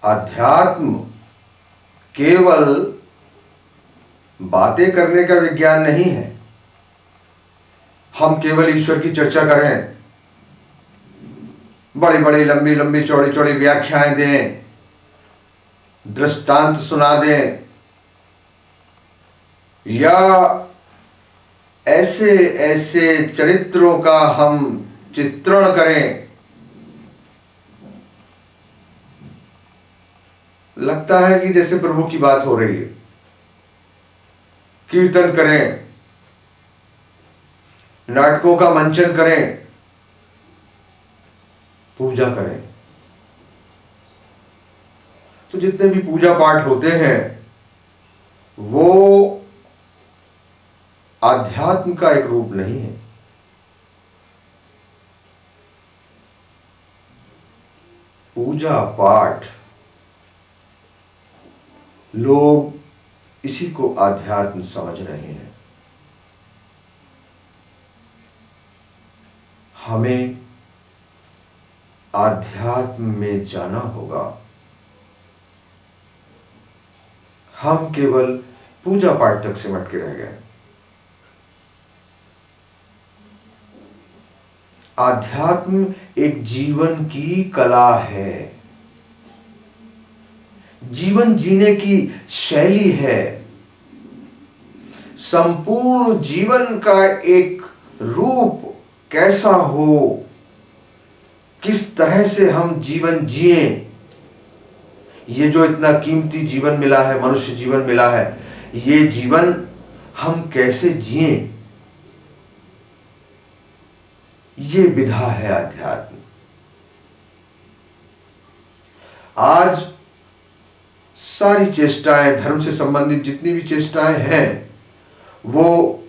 अध्यात्म केवल बातें करने का विज्ञान नहीं है। हम केवल ईश्वर की चर्चा करें, बड़ी बड़ी लंबी लंबी चौड़ी चौड़ी व्याख्याएं दें, दृष्टांत सुना दें, या ऐसे ऐसे चरित्रों का हम चित्रण करें, लगता है कि जैसे प्रभु की बात हो रही है। कीर्तन करें, नाटकों का मंचन करें, पूजा करें। तो जितने भी पूजा पाठ होते हैं वो आध्यात्म का एक रूप नहीं है। पूजा पाठ लोग इसी को आध्यात्म समझ रहे हैं। हमें आध्यात्म में जाना होगा। हम केवल पूजा पाठ तक सिमट के रह गए। आध्यात्म एक जीवन की कला है, जीवन जीने की शैली है। संपूर्ण जीवन का एक रूप कैसा हो, किस तरह से हम जीवन जिए, ये जो इतना कीमती जीवन मिला है, मनुष्य जीवन मिला है, ये जीवन हम कैसे जिए, ये विधा है अध्यात्म। आज सारी चेष्टाएं, धर्म से संबंधित जितनी भी चेष्टाएं हैं, वो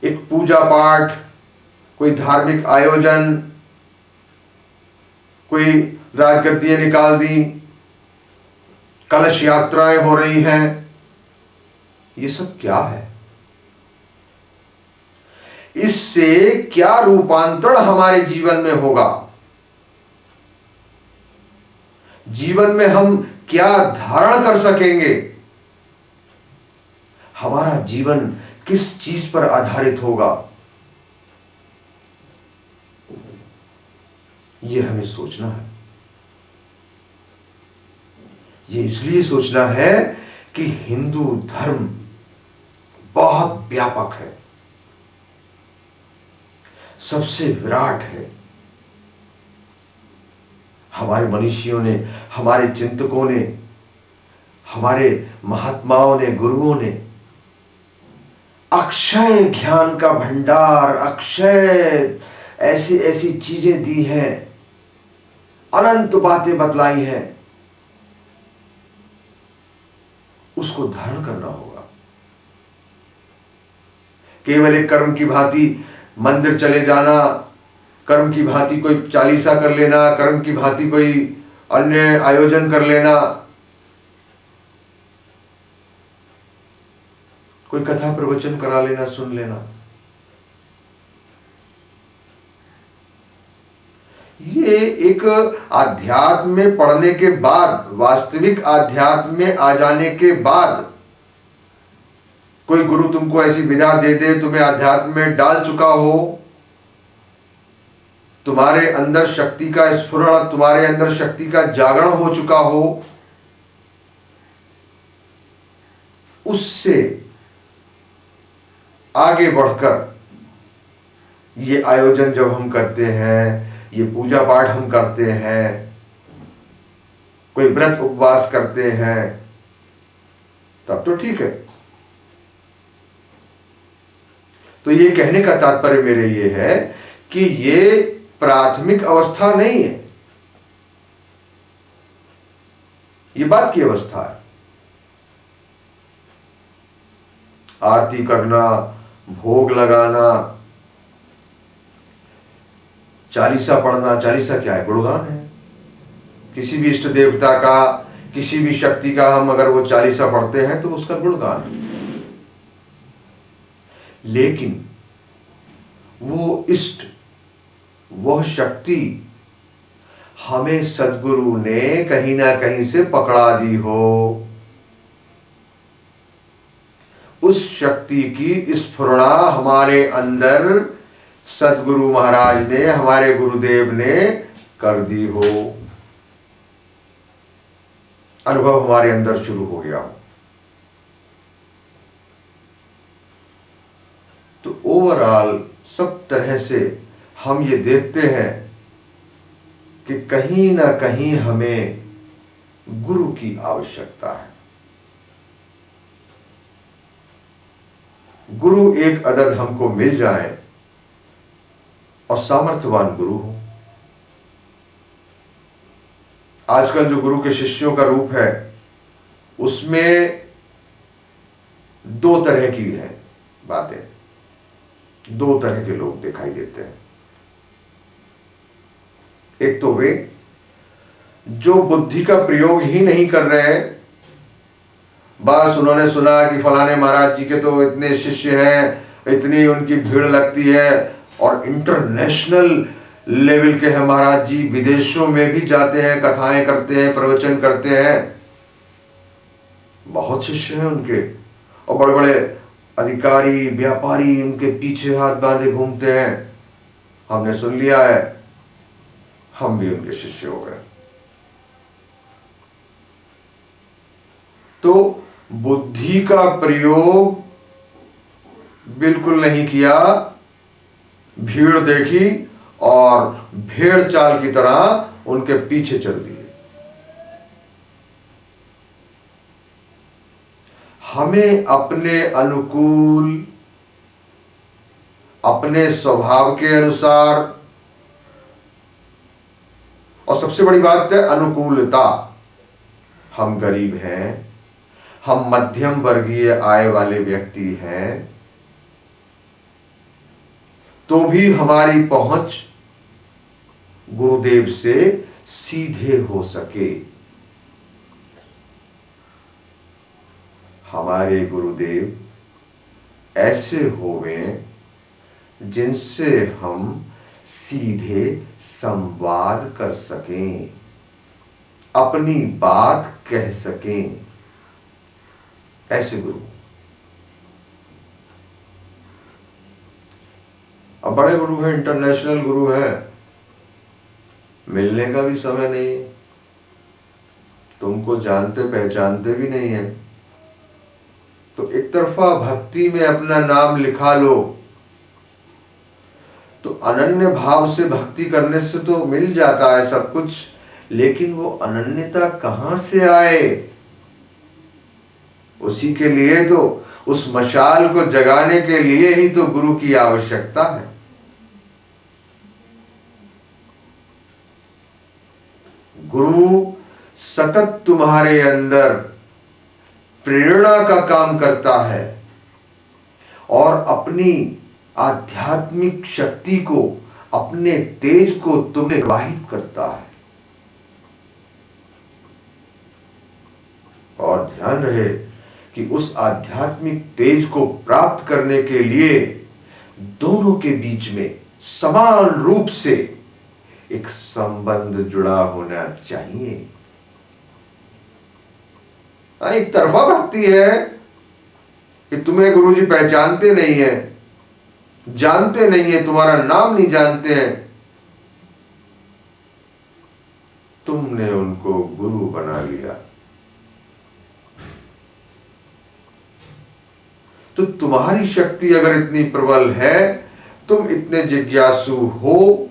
एक पूजा पाठ, कोई धार्मिक आयोजन, कोई राजगद्दियां निकाल दी, कलश यात्राएं हो रही हैं, ये सब क्या है? इससे क्या रूपांतरण हमारे जीवन में होगा? जीवन में हम क्या धारण कर सकेंगे? हमारा जीवन किस चीज पर आधारित होगा? यह हमें सोचना है। ये इसलिए सोचना है कि हिंदू धर्म बहुत व्यापक है, सबसे विराट है। हमारे मनीषियों ने, हमारे चिंतकों ने, हमारे महात्माओं ने, गुरुओं ने अक्षय ज्ञान का भंडार, अक्षय ऐसी ऐसी चीजें दी हैं, अनंत बातें बतलाई हैं। उसको धारण करना होगा। केवल एक कर्म की भांति मंदिर चले जाना, कर्म की भांति कोई चालीसा कर लेना, कर्म की भांति कोई अन्य आयोजन कर लेना, कोई कथा प्रवचन करा लेना, सुन लेना, ये एक आध्यात्म में पढ़ने के बाद, वास्तविक आध्यात्म में आ जाने के बाद, कोई गुरु तुमको ऐसी विधा दे दे, तुम्हें आध्यात्म में डाल चुका हो, तुम्हारे अंदर शक्ति का स्फुरण, तुम्हारे अंदर शक्ति का जागरण हो चुका हो, उससे आगे बढ़कर ये आयोजन जब हम करते हैं, ये पूजा पाठ हम करते हैं, कोई व्रत उपवास करते हैं, तब तो ठीक है। तो ये कहने का तात्पर्य मेरे ये है कि ये प्राथमिक अवस्था नहीं है, ये बाद की अवस्था है। आरती करना, भोग लगाना, चालीसा पढ़ना, चालीसा क्या है? गुणगान है। किसी भी इष्ट देवता का, किसी भी शक्ति का हम अगर वो चालीसा पढ़ते हैं तो उसका गुणगान है। लेकिन वो इष्ट, वह शक्ति हमें सद्गुरु ने कहीं ना कहीं से पकड़ा दी हो, उस शक्ति की स्फुरणा हमारे अंदर सद्गुरु महाराज ने, हमारे गुरुदेव ने कर दी हो, अनुभव हमारे अंदर शुरू हो गया हो। तो ओवरऑल सब तरह से हम ये देखते हैं कि कहीं ना कहीं हमें गुरु की आवश्यकता है। गुरु एक अदद हमको मिल जाए और सामर्थ्यवान गुरु हो। आजकल जो गुरु के शिष्यों का रूप है उसमें दो तरह की है बातें, दो तरह के लोग दिखाई देते हैं। एक तो वे जो बुद्धि का प्रयोग ही नहीं कर रहे हैं, बस उन्होंने सुना कि फलाने महाराज जी के तो इतने शिष्य हैं, इतनी उनकी भीड़ लगती है और इंटरनेशनल लेवल के हैं महाराज जी, विदेशों में भी जाते हैं, कथाएं करते हैं, प्रवचन करते हैं, बहुत शिष्य हैं उनके, और बड़े बड़े अधिकारी व्यापारी उनके पीछे हाथ बांधे घूमते हैं। हमने सुन लिया है, हम भी उनके शिष्य हो गए। तो बुद्धि का प्रयोग बिल्कुल नहीं किया, भीड़ देखी और भेड़ चाल की तरह उनके पीछे चल दिए। हमें अपने अनुकूल, अपने स्वभाव के अनुसार, और सबसे बड़ी बात है अनुकूलता। हम गरीब हैं, हम मध्यम वर्गीय आय वाले व्यक्ति हैं, तो भी हमारी पहुंच गुरुदेव से सीधे हो सके। हमारे गुरुदेव ऐसे होवे जिनसे हम सीधे संवाद कर सकें, अपनी बात कह सकें, ऐसे गुरु। अब बड़े गुरु हैं, इंटरनेशनल गुरु हैं, मिलने का भी समय नहीं है, तुमको जानते पहचानते भी नहीं है, तो एक तरफा भक्ति में अपना नाम लिखा लो, तो अनन्य भाव से भक्ति करने से तो मिल जाता है सब कुछ, लेकिन वो अनन्यता कहां से आए? उसी के लिए तो, उस मशाल को जगाने के लिए ही तो गुरु की आवश्यकता है। गुरु सतत तुम्हारे अंदर प्रेरणा का काम करता है और अपनी आध्यात्मिक शक्ति को, अपने तेज को तुम्हें प्रवाहित करता है। और ध्यान रहे कि उस आध्यात्मिक तेज को प्राप्त करने के लिए दोनों के बीच में समान रूप से एक संबंध जुड़ा होना चाहिए। एक तरफा भक्ति है कि तुम्हें गुरुजी पहचानते नहीं है, जानते नहीं है, तुम्हारा नाम नहीं जानते हैं, तुमने उनको गुरु बना लिया, तो तुम्हारी शक्ति अगर इतनी प्रबल है, तुम इतने जिज्ञासु हो,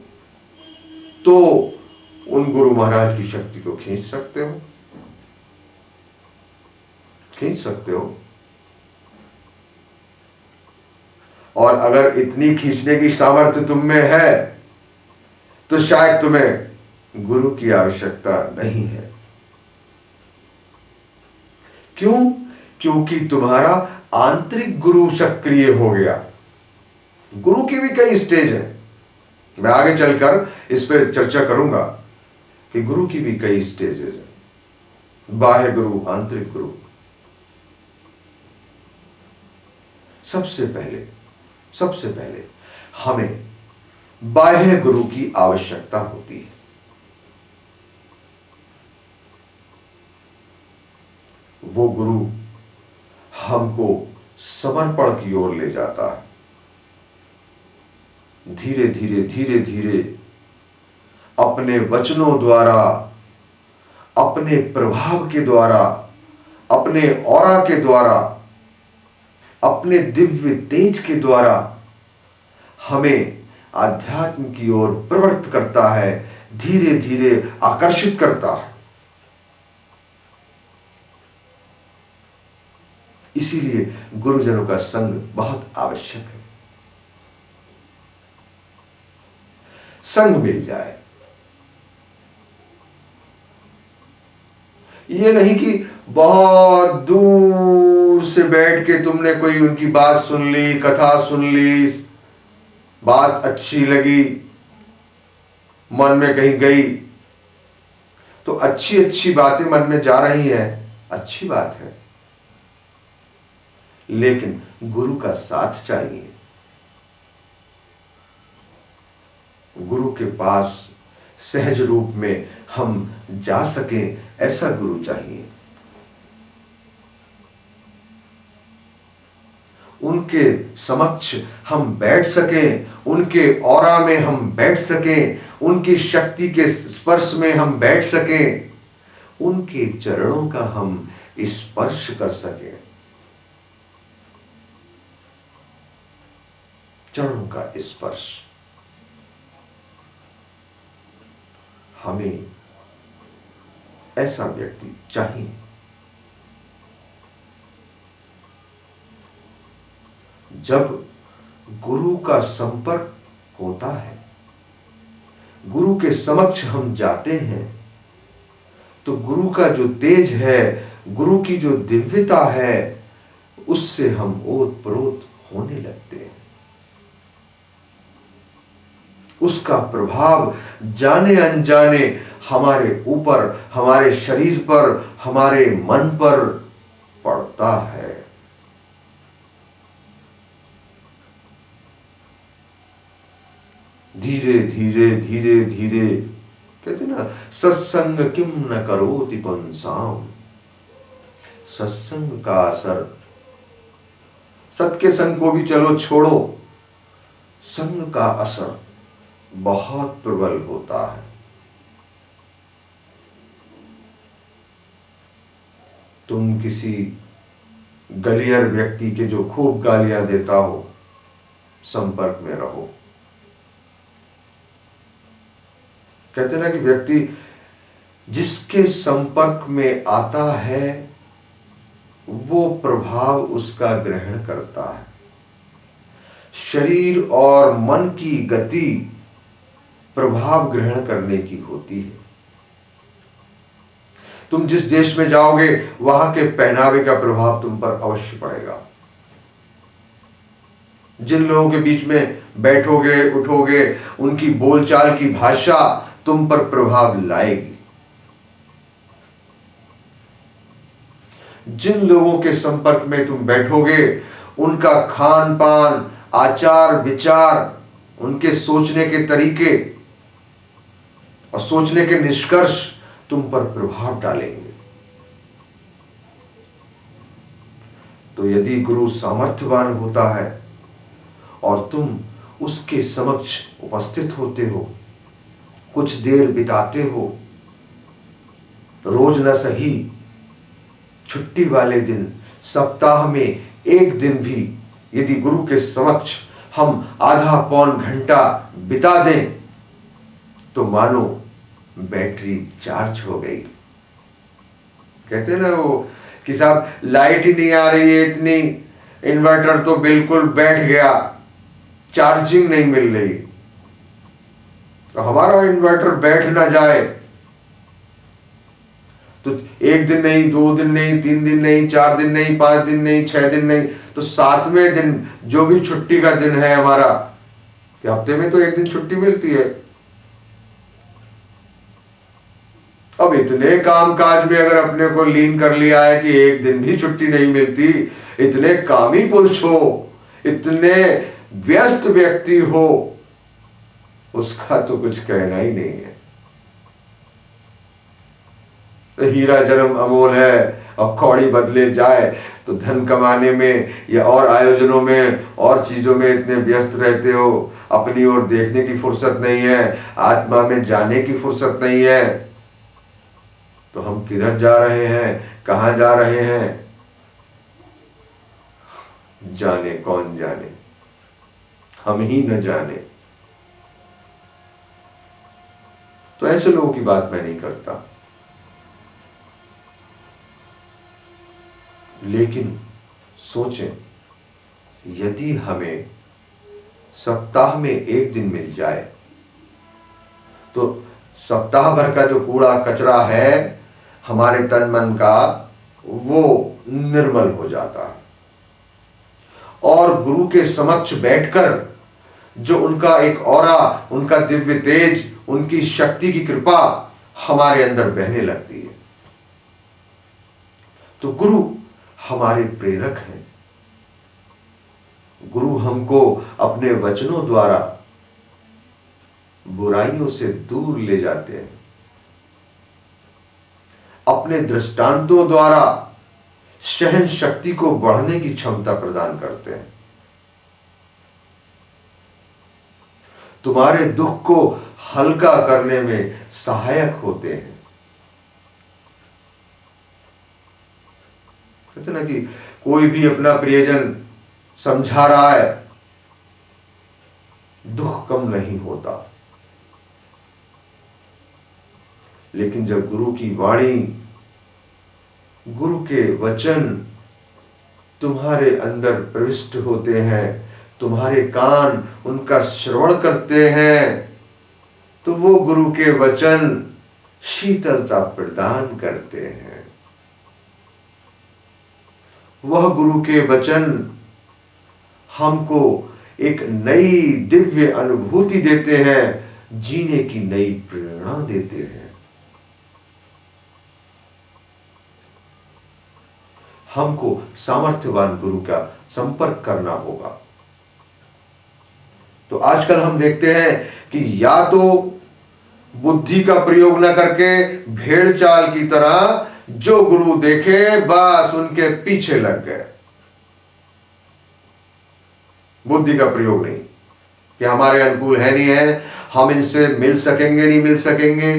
तो उन गुरु महाराज की शक्ति को खींच सकते हो, खींच सकते हो। और अगर इतनी खींचने की सामर्थ्य तुम में है, तो शायद तुम्हें गुरु की आवश्यकता नहीं है। क्यों? क्योंकि तुम्हारा आंतरिक गुरु सक्रिय हो गया। गुरु की भी कई स्टेज हैं, मैं आगे चलकर इस पर चर्चा करूंगा कि गुरु की भी कई स्टेजेस हैं। बाह्य गुरु, आंतरिक गुरु। सबसे पहले हमें बाह्य गुरु की आवश्यकता होती है। वो गुरु हमको समर्पण की ओर ले जाता है। धीरे धीरे धीरे धीरे अपने वचनों द्वारा, अपने प्रभाव के द्वारा, अपने ऑरा के द्वारा, अपने दिव्य तेज के द्वारा हमें आध्यात्म की ओर प्रवृत्त करता है, धीरे धीरे आकर्षित करता है। इसीलिए गुरुजनों का संग बहुत आवश्यक है। संग मिल जाए, ये नहीं कि बहुत दूर से बैठ के तुमने कोई उनकी बात सुन ली, कथा सुन ली, बात अच्छी लगी, मन में कहीं गई, तो अच्छी अच्छी बातें मन में जा रही हैं, अच्छी बात है, लेकिन गुरु का साथ चाहिए। गुरु के पास सहज रूप में हम जा सकें, ऐसा गुरु चाहिए। उनके समक्ष हम बैठ सकें, उनके ऑरा में हम बैठ सकें, उनकी शक्ति के स्पर्श में हम बैठ सकें, उनके चरणों का हम स्पर्श कर सकें। चरणों का स्पर्श हमें ऐसा व्यक्ति चाहिए। जब गुरु का संपर्क होता है, गुरु के समक्ष हम जाते हैं, तो गुरु का जो तेज है, गुरु की जो दिव्यता है, उससे हम ओतप्रोत होने लगते हैं। उसका प्रभाव जाने अनजाने हमारे ऊपर, हमारे शरीर पर, हमारे मन पर पड़ता है। धीरे धीरे धीरे धीरे, कहते ना, सत्संग किम न करोति पुंसाम। सत्संग का असर, सत के संग को भी चलो छोड़ो, संग का असर बहुत प्रबल होता है। तुम किसी गलियर व्यक्ति के जो खूब गालियां देता हो, संपर्क में रहो। कहते ना कि व्यक्ति जिसके संपर्क में आता है, वो प्रभाव उसका ग्रहण करता है। शरीर और मन की गति प्रभाव ग्रहण करने की होती है। तुम जिस देश में जाओगे, वहां के पहनावे का प्रभाव तुम पर अवश्य पड़ेगा। जिन लोगों के बीच में बैठोगे, उठोगे, उनकी बोलचाल की भाषा तुम पर प्रभाव लाएगी। जिन लोगों के संपर्क में तुम बैठोगे, उनका खान पान, आचार विचार, उनके सोचने के तरीके और सोचने के निष्कर्ष तुम पर प्रभाव डालेंगे। तो यदि गुरु सामर्थ्यवान होता है और तुम उसके समक्ष उपस्थित होते हो, कुछ देर बिताते हो, रोज न सही, छुट्टी वाले दिन, सप्ताह में एक दिन भी यदि गुरु के समक्ष हम आधा पौन घंटा बिता दें, तो मानो बैटरी चार्ज हो गई। कहते हैं ना वो कि साहब लाइट ही नहीं आ रही है इतनी, इन्वर्टर तो बिल्कुल बैठ गया, चार्जिंग नहीं मिल रही। तो हमारा इन्वर्टर बैठ ना जाए तो एक दिन नहीं, 2 दिन नहीं, 3 दिन नहीं, 4 दिन नहीं, 5 दिन नहीं, 6 दिन नहीं, तो 7वें दिन जो भी छुट्टी का दिन है हमारा, कि हफ्ते में तो एक दिन छुट्टी मिलती है। अब इतने कामकाज में अगर अपने को लीन कर लिया है कि एक दिन भी छुट्टी नहीं मिलती, इतने कामी पुरुष हो, इतने व्यस्त व्यक्ति हो, उसका तो कुछ कहना ही नहीं है। तो हीरा जन्म अमोल है, और कौड़ी बदले जाए तो धन कमाने में या और आयोजनों में और चीजों में इतने व्यस्त रहते हो, अपनी ओर देखने की फुर्सत नहीं है, आत्मा में जाने की फुर्सत नहीं है। तो हम किधर जा रहे हैं, कहां जा रहे हैं, जाने कौन जाने, हम ही न जाने। तो ऐसे लोगों की बात मैं नहीं करता, लेकिन सोचें, यदि हमें सप्ताह में एक दिन मिल जाए तो सप्ताह भर का जो कूड़ा कचरा है हमारे तन मन का, वो निर्मल हो जाता है। और गुरु के समक्ष बैठकर जो उनका एक ऑरा, उनका दिव्य तेज, उनकी शक्ति की कृपा हमारे अंदर बहने लगती है। तो गुरु हमारे प्रेरक हैं। गुरु हमको अपने वचनों द्वारा बुराइयों से दूर ले जाते हैं, अपने दृष्टांतों द्वारा सहन शक्ति को बढ़ने की क्षमता प्रदान करते हैं, तुम्हारे दुख को हल्का करने में सहायक होते हैं। कहते ना कि कोई भी अपना प्रियजन समझा रहा है, दुख कम नहीं होता, लेकिन जब गुरु की वाणी, गुरु के वचन तुम्हारे अंदर प्रविष्ट होते हैं, तुम्हारे कान उनका श्रवण करते हैं, तो वो गुरु के वचन शीतलता प्रदान करते हैं। वह गुरु के वचन हमको एक नई दिव्य अनुभूति देते हैं, जीने की नई प्रेरणा देते हैं। हमको सामर्थ्यवान गुरु का संपर्क करना होगा। तो आजकल हम देखते हैं कि या तो बुद्धि का प्रयोग न करके भेड़ चाल की तरह जो गुरु देखे बस उनके पीछे लग गए, बुद्धि का प्रयोग नहीं कि हमारे अनुकूल है नहीं है, हम इनसे मिल सकेंगे नहीं मिल सकेंगे,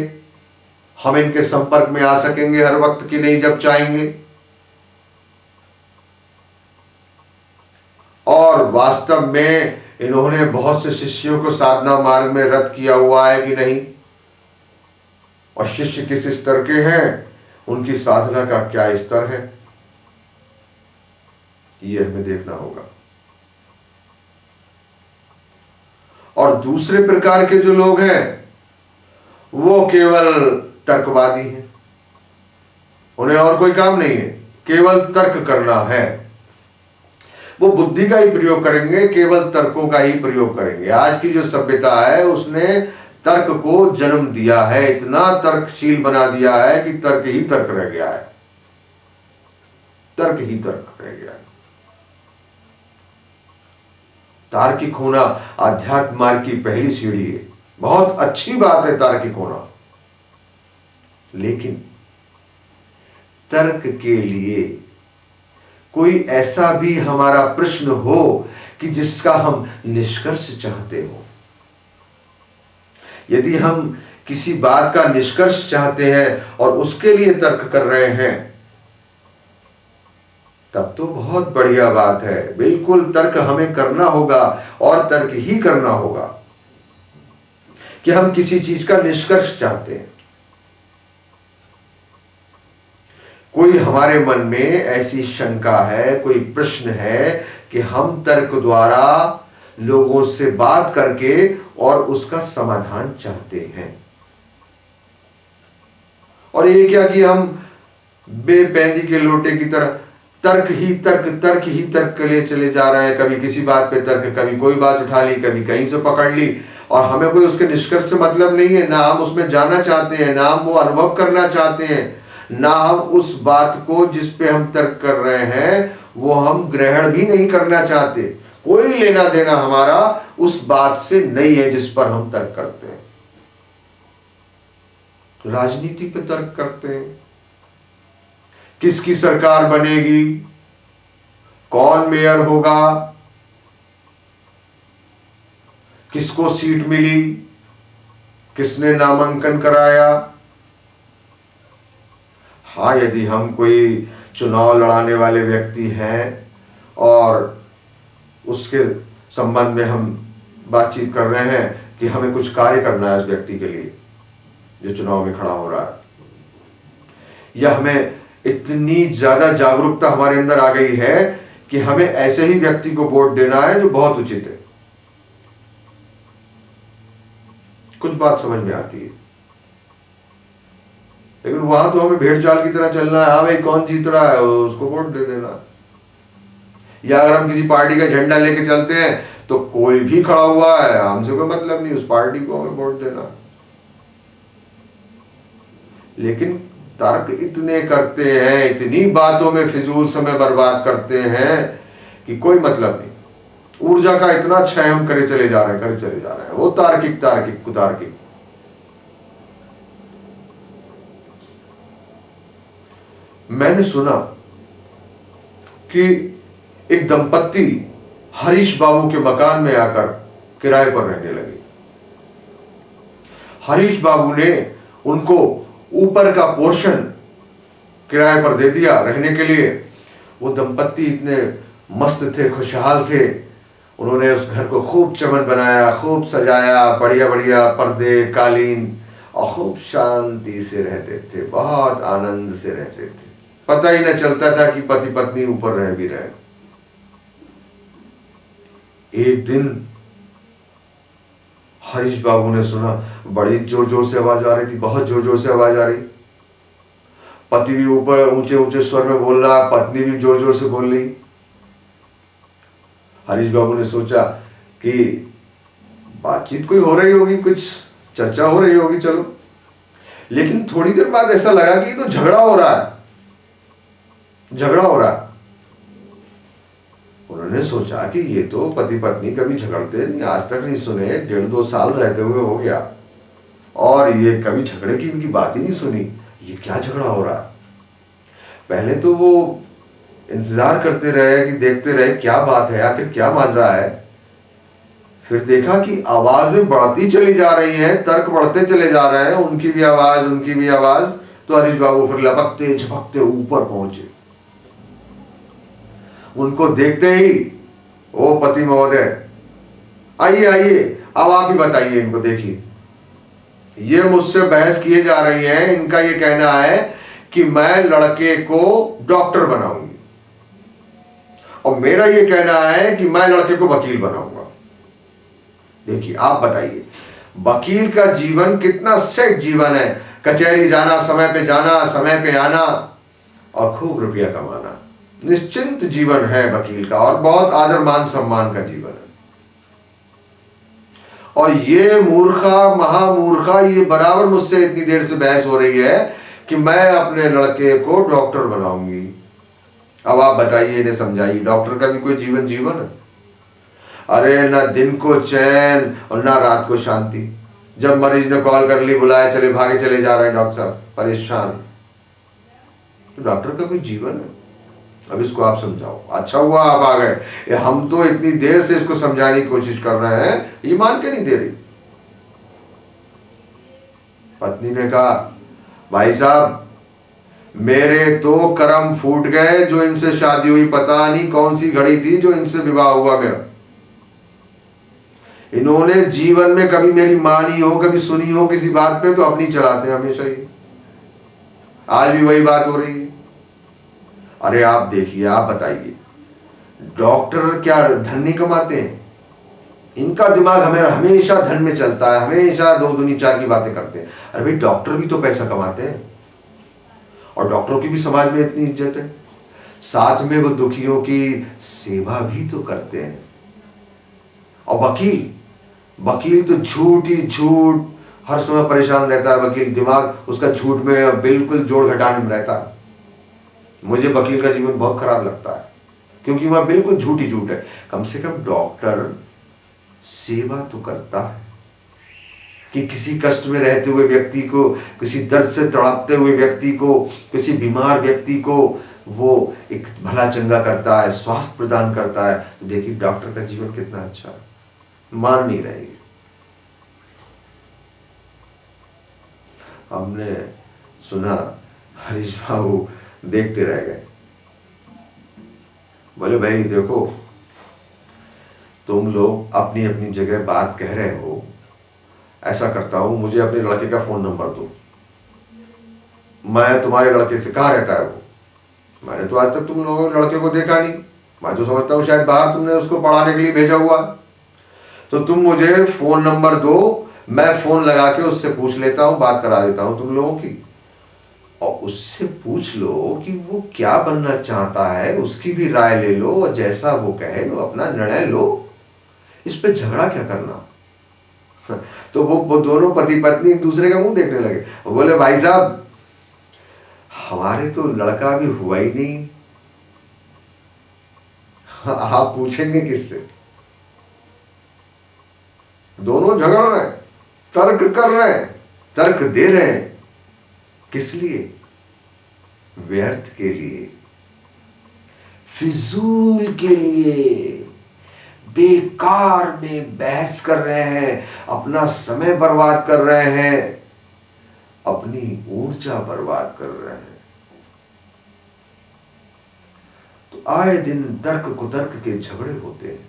हम इनके संपर्क में आ सकेंगे हर वक्त की नहीं जब चाहेंगे। और वास्तव में इन्होंने बहुत से शिष्यों को साधना मार्ग में रत किया हुआ है कि नहीं, और शिष्य किस स्तर के हैं, उनकी साधना का क्या स्तर है, ये हमें देखना होगा। और दूसरे प्रकार के जो लोग हैं वो केवल तर्कवादी हैं, उन्हें और कोई काम नहीं है, केवल तर्क करना है। वो बुद्धि का ही प्रयोग करेंगे, केवल तर्कों का ही प्रयोग करेंगे। आज की जो सभ्यता है उसने तर्क को जन्म दिया है, इतना तर्कशील बना दिया है कि तर्क ही तर्क रह गया है, तर्क ही तर्क रह गया है। तार्किक होना आध्यात्म मार्ग की पहली सीढ़ी है। बहुत अच्छी बात है तार्किक होना, लेकिन तर्क के लिए कोई ऐसा भी हमारा प्रश्न हो कि जिसका हम निष्कर्ष चाहते हो। यदि हम किसी बात का निष्कर्ष चाहते हैं और उसके लिए तर्क कर रहे हैं, तब तो बहुत बढ़िया बात है, बिल्कुल तर्क हमें करना होगा और तर्क ही करना होगा कि हम किसी चीज का निष्कर्ष चाहते हैं। कोई हमारे मन में ऐसी शंका है, कोई प्रश्न है कि हम तर्क द्वारा लोगों से बात करके और उसका समाधान चाहते हैं। और ये क्या कि हम बेपैंदी के लोटे की तरह तर्क ही तर्क के लिए चले जा रहे हैं। कभी किसी बात पे तर्क, कभी कोई बात उठा ली, कभी कहीं से पकड़ ली, और हमें कोई उसके निष्कर्ष से मतलब नहीं है, ना हम उसमें जाना चाहते हैं, ना हम वो अनुभव करना चाहते हैं, ना हम उस बात को जिस पे हम तर्क कर रहे हैं वो हम ग्रहण भी नहीं करना चाहते। कोई लेना देना हमारा उस बात से नहीं है जिस पर हम तर्क करते हैं। राजनीति पे तर्क करते हैं, किसकी सरकार बनेगी, कौन मेयर होगा, किसको सीट मिली, किसने नामांकन कराया। हाँ, यदि हम कोई चुनाव लड़ाने वाले व्यक्ति हैं और उसके संबंध में हम बातचीत कर रहे हैं कि हमें कुछ कार्य करना है उस व्यक्ति के लिए जो चुनाव में खड़ा हो रहा है, या हमें इतनी ज्यादा जागरूकता हमारे अंदर आ गई है कि हमें ऐसे ही व्यक्ति को वोट देना है जो बहुत उचित है, कुछ बात समझ में आती है। लेकिन वहां तो हमें भेड़ चाल की तरह चलना है। हाँ भाई, कौन जीत रहा है उसको वोट दे देना। या अगर हम किसी पार्टी का झंडा लेके चलते हैं तो कोई भी खड़ा हुआ है, हमसे कोई मतलब नहीं, उस पार्टी को हमें वोट देना। लेकिन तर्क इतने करते हैं, इतनी बातों में फिजूल समय बर्बाद करते हैं कि कोई मतलब नहीं। ऊर्जा का इतना क्षय हम करे चले जा रहे हैं, वो तार्किक तार्किक कुतार्किक। मैंने सुना कि एक दंपत्ति हरीश बाबू के मकान में आकर किराए पर रहने लगे। हरीश बाबू ने उनको ऊपर का पोर्शन किराए पर दे दिया रहने के लिए। वो दंपत्ति इतने मस्त थे, खुशहाल थे। उन्होंने उस घर को खूब चमन बनाया, खूब सजाया, बढ़िया बढ़िया पर्दे, कालीन, और खूब शांति से रहते थे, बहुत आनंद से रहते थे। पता ही न चलता था कि पति पत्नी ऊपर रह भी रहे। एक दिन हरीश बाबू ने सुना बड़ी जोर जोर से आवाज आ रही थी, बहुत जोर जोर से आवाज आ रही। पति भी ऊपर ऊंचे ऊंचे स्वर में बोल रहा, पत्नी भी जोर जोर से बोल रही। हरीश बाबू ने सोचा कि बातचीत कोई हो रही होगी, कुछ चर्चा हो रही होगी, चलो। लेकिन थोड़ी देर बाद ऐसा लगा कि तो झगड़ा हो रहा है। उन्होंने सोचा कि ये तो पति पत्नी कभी झगड़ते नहीं, आज तक नहीं सुने, 1.5-2 साल रहते हुए हो गया, और ये कभी झगड़े की इनकी बात ही नहीं सुनी। ये क्या झगड़ा हो रहा है? पहले तो वो इंतजार करते रहे कि देखते रहे क्या बात है, आखिर क्या माजरा है। फिर देखा कि आवाजें बढ़ती चली जा रही हैं, तर्क बढ़ते चले जा रहे हैं, उनकी भी आवाज। तो हरीश बाबू फिर लपकते झपकते ऊपर पहुंचे। उनको देखते ही, ओ पति महोदय, आइए, अब आप ही बताइए इनको। देखिए, ये मुझसे बहस किए जा रही हैं। इनका ये कहना है कि मैं लड़के को डॉक्टर बनाऊंगी, और मेरा ये कहना है कि मैं लड़के को वकील बनाऊंगा। देखिए, आप बताइए, वकील का जीवन कितना सेट जीवन है। कचहरी जाना, समय पे आना, और खूब रुपया कमाना। निश्चिंत जीवन है वकील का, और बहुत आदर मान सम्मान का जीवन है। और ये मूर्खा, महामूर्खा, ये बराबर मुझसे इतनी देर से बहस हो रही है कि मैं अपने लड़के को डॉक्टर बनाऊंगी। अब आप बताइए, इन्हें समझाइए, डॉक्टर का भी कोई जीवन है? अरे ना दिन को चैन और ना रात को शांति। जब मरीज ने कॉल कर ली, बुलाया, चले भागे चले जा रहे हैं डॉक्टर साहब, परेशान। तो डॉक्टर का कोई जीवन है? अब इसको आप समझाओ। अच्छा हुआ आप आ गए, हम तो इतनी देर से इसको समझाने की कोशिश कर रहे हैं, ये मान के नहीं दे रही। पत्नी ने कहा, भाई साहब, मेरे तो कर्म फूट गए जो इनसे शादी हुई। पता नहीं कौन सी घड़ी थी जो इनसे विवाह हुआ मेरा। इन्होंने जीवन में कभी मेरी मानी हो, कभी सुनी हो किसी बात पे, तो अपनी चलाते हैं हमेशा ही। आज भी वही बात हो रही है। अरे आप देखिए, आप बताइए, डॉक्टर क्या धन नहीं कमाते हैं? इनका दिमाग हमें हमेशा धन में चलता है, हमेशा 2 दूनी 4 की बातें करते हैं। अरे भाई, डॉक्टर भी तो पैसा कमाते हैं, और डॉक्टरों की भी समाज में इतनी इज्जत है। साथ में वो दुखियों की सेवा भी तो करते हैं। और वकील तो झूठ ही झूठ, हर समय परेशान रहता है वकील। दिमाग उसका झूठ में बिल्कुल जोड़ घटाने में रहता है। मुझे वकील का जीवन बहुत खराब लगता है, क्योंकि वह बिल्कुल झूठ ही झूठ है। कम से कम डॉक्टर सेवा तो करता है। कि किसी कष्ट में रहते हुए व्यक्ति को, किसी दर्द से तड़पते हुए व्यक्ति को, किसी बीमार व्यक्ति को वो एक भला चंगा करता है, स्वास्थ्य प्रदान करता है, तो देखिए डॉक्टर का जीवन कितना अच्छा है। मान नहीं रहे। हमने सुना हरीश बाबू देखते रह गए, बोले भाई देखो तुम लोग अपनी अपनी जगह बात कह रहे हो, ऐसा करता हूं मुझे अपने लड़के का फोन नंबर दो, मैं तुम्हारे लड़के से, कहाँ रहता है वो, मैंने तो आज तक तुम लोगों लड़के को देखा नहीं, मैं तो समझता हूँ शायद बाहर तुमने उसको पढ़ाने के लिए भेजा हुआ, तो तुम मुझे फोन नंबर दो, मैं फोन लगा के उससे पूछ लेता हूँ, बात करा देता हूँ तुम लोगों की, और उससे पूछ लो कि वो क्या बनना चाहता है, उसकी भी राय ले लो, और जैसा वो कहे वो अपना निर्णय लो, इस पे झगड़ा क्या करना। तो वो दोनों पति पत्नी एक दूसरे का मुंह देखने लगे, बोले भाई साहब हमारे तो लड़का भी हुआ ही नहीं, आप पूछेंगे किससे। दोनों झगड़ रहे हैं, तर्क कर रहे हैं, तर्क दे रहे हैं, किस लिए, व्यर्थ के लिए, फिजूल के लिए, बेकार में बहस कर रहे हैं, अपना समय बर्बाद कर रहे हैं, अपनी ऊर्जा बर्बाद कर रहे हैं। तो आए दिन तर्क कुतर्क के झगड़े होते हैं,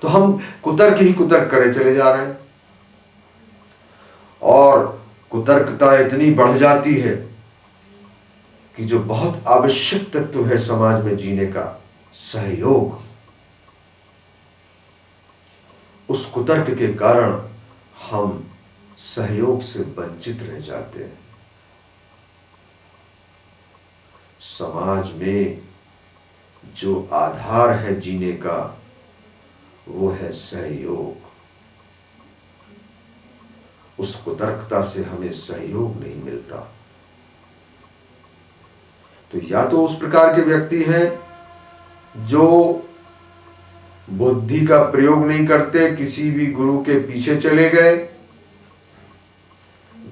तो हम कुतर्क ही कुतर्क करे चले जा रहे हैं, और कुतर्कता इतनी बढ़ जाती है कि जो बहुत आवश्यक तत्व है समाज में जीने का, सहयोग, उस कुतर्क के कारण हम सहयोग से वंचित रह जाते हैं। समाज में जो आधार है जीने का वो है सहयोग, उस कुतर्कता से हमें सहयोग नहीं मिलता। तो या तो उस प्रकार के व्यक्ति हैं जो बुद्धि का प्रयोग नहीं करते, किसी भी गुरु के पीछे चले गए,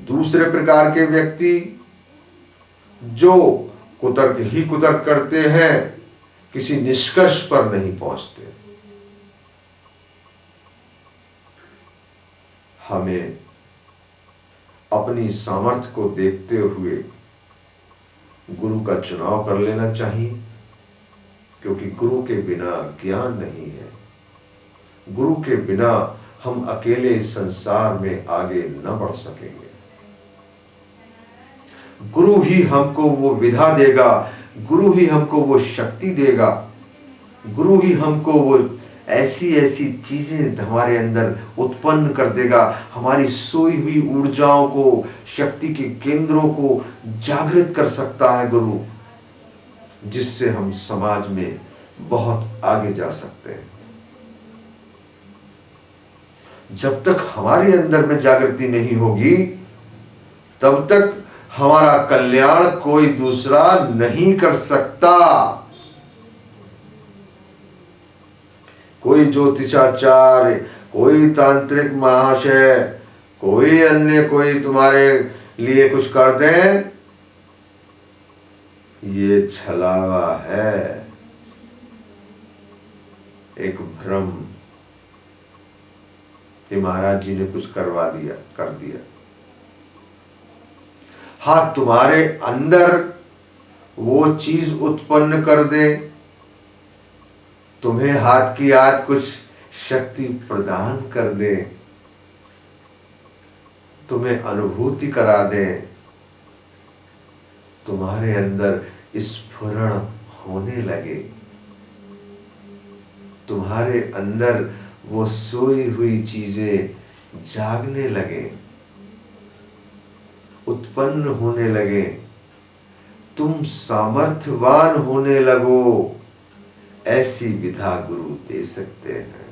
दूसरे प्रकार के व्यक्ति जो कुतर्क ही कुतर्क करते हैं, किसी निष्कर्ष पर नहीं पहुंचते। हमें अपनी सामर्थ्य को देखते हुए गुरु का चुनाव कर लेना चाहिए, क्योंकि गुरु के बिना ज्ञान नहीं है। गुरु के बिना हम अकेले इस संसार में आगे न बढ़ सकेंगे। गुरु ही हमको वो विधा देगा, गुरु ही हमको वो शक्ति देगा, गुरु ही हमको वो ऐसी ऐसी चीजें हमारे अंदर उत्पन्न कर देगा, हमारी सोई हुई ऊर्जाओं को, शक्ति के केंद्रों को जागृत कर सकता है गुरु, जिससे हम समाज में बहुत आगे जा सकते हैं। जब तक हमारे अंदर में जागृति नहीं होगी तब तक हमारा कल्याण कोई दूसरा नहीं कर सकता। कोई ज्योतिषाचार्य, कोई तांत्रिक महाशय, कोई अन्य कोई तुम्हारे लिए कुछ कर दे, ये छलावा है, एक भ्रम कि महाराज जी ने कुछ करवा दिया, कर दिया। हाँ, तुम्हारे अंदर वो चीज उत्पन्न कर दे, तुम्हें हाथ की हाथ कुछ शक्ति प्रदान कर दे, तुम्हें अनुभूति करा दे, तुम्हारे अंदर स्फुरण होने लगे, तुम्हारे अंदर वो सोई हुई चीजें जागने लगे, उत्पन्न होने लगे, तुम सामर्थ्यवान होने लगो, ऐसी विधा गुरु दे सकते हैं।